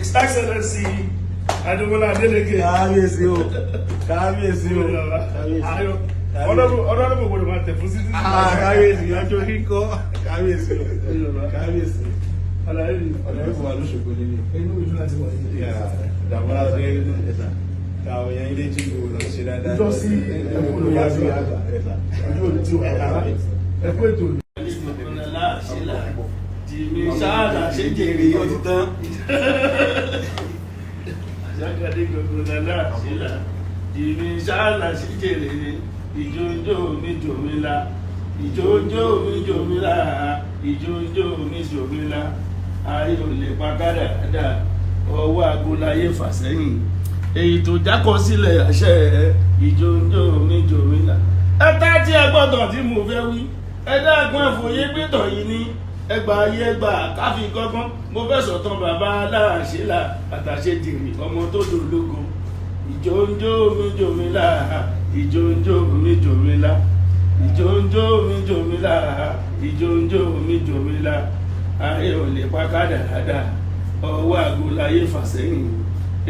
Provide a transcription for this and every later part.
His Excellency Adébọ́lá Adélékè. Kábíyèsí o. Honorable gbọ́dọ̀ máa tẹ̀ fún sí. Kábíyèsí ọjọ́ kíkọ́. Kábíyèsí o. Kábíyèsí. Àlàyé mi. Ọ̀rẹ́ ìfowó alóṣogbo nílé. Inú ìlú láti wà yìí. Dàbọ̀lá sọ yẹn ní ẹ̀sà. Táwọn yẹn ilé tí kò lọ sí dáadáa. Ìjọ sí ẹ̀kọ́ ìyá sí àgbà. Yóò tí ó ẹ̀ka. Ẹ̀kọ́ ètò. Jinmi sáàlà ṣe jèrè ọtí tán. Asagade gbogbo náà sílà. Jinmi sáàlà ṣe jèrè ìjòjò mi jòmílà. Ìjòjò mi jòmílà. Ìjòjò mi jòmílà. Ayé ò lè pa kádàrádà. Ọwọ́ agolaye fà sẹ́yìn. Èyí tó jákọ̀ sílẹ̀ àṣẹ ìjòjò mi jòmílà. Ẹ̀ta tí ẹ gbọ́dọ̀ tí mo fẹ́ wí. Ẹ dákun ẹ̀fọ́yé pétọ̀ yìí ní. Ẹgbà ayé ẹgbà káfí gángan mo fẹ́ sọ̀tàn bàbá aláàṣílà àtàṣe dìrì ọmọ tó dológo ìjòǹjò mi jòmílà ìjòǹjò mi jòmílà ìjòǹjò mi jòmílà ìjòǹjò mi jòmílà ayé ò lè pa kádàrádà ọwọ́ àgùláyé fàsẹ́yìn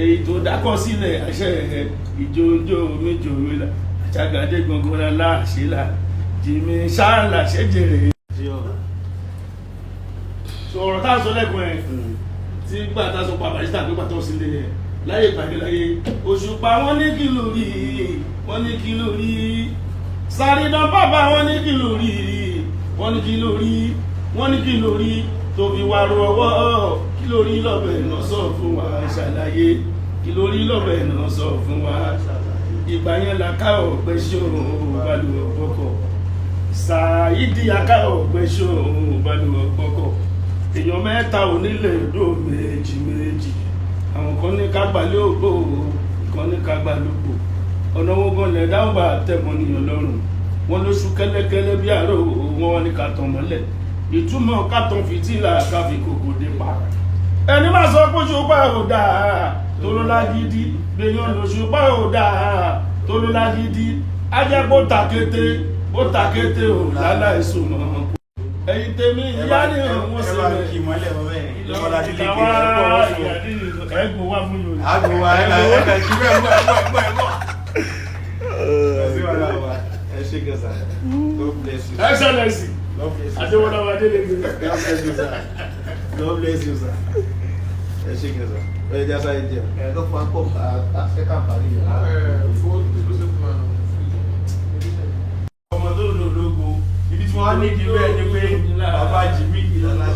èyí tó dákọ̀ sílẹ̀ àṣẹ ìjòǹjò mi jòmílà Asagade gbọ̀ngàn aláàṣílà Jinmi sáàlà ṣẹ́jẹ̀rẹ̀. Ọ̀rọ̀ táà sọ lẹ́kùn ẹ̀ tí gbà tá sọ pa Barrister pé pàtó sílé ẹ̀ láyé ìpàdé láyé Òṣùpá wọ́n ní kí ló rí wọ́n ní kí ló rí Sàrídán bàbá wọ́n ní kí ló rí wọ́n ní kí ló rí wọ́n ní kí ló rí tó fi wá ro ọwọ́ kí ló rí lọ́bẹ̀ náà sọ fún wa ṣàlàyé kí ló rí lọ́bẹ̀ náà sọ fún wa ìgbà yẹn la ká ọ̀pẹ ṣòro balùwẹ̀ ọkọ̀ Sàídì aká ọ̀pẹ ṣòro balùwẹ̀ ọkọ̀ èèyàn mẹ́ta onílé ìdó méjì àwọn kan ní ká gbalẹ̀ ògbó kan ní ká gbalẹ̀ ògbó ọ̀nà owó gan lẹ̀ dáhùn bá tẹ̀mọ́ nìyàn lọ́rùn wọn lóṣù kẹ́lẹ́kẹ́lẹ́ bí àárò wọn ní ká tàn mọ́lẹ̀ ìtumọ̀ ká tàn fìtílà ká fi kòkò dé pa ẹni máa sọ pé Òṣùpá ò dáa tó ló lágídí gbèyàn l'Òṣùpá ò dáa tó ló lágídí ajẹ́ kó takété ò láláì sùn mọ́ ẹ̀yin tèmi ìyá ni wọ́n ṣe bẹ̀ ìlọ́wọ́lá ti lè kéde ẹgbò wá fún yóò Àgbò wa ẹ̀ka kí bẹ́ẹ̀ mọ́. Ẹ ṣé gẹ̀ẹ́sà. God bless you. Excellency Adébọ́lá Adélékè. God bless you, sir. Ẹ ṣé gẹ̀ẹ́sà. Ẹ jẹ́ sáyé jẹ́. Ẹ lọ́ fún akọ́ àṣẹ́kà parí yẹn. Ọmọ tó lò lógo ibi tí wọ́n á ní ìdí bẹ́ẹ̀ ni pé bàbá Jinmi ìlànà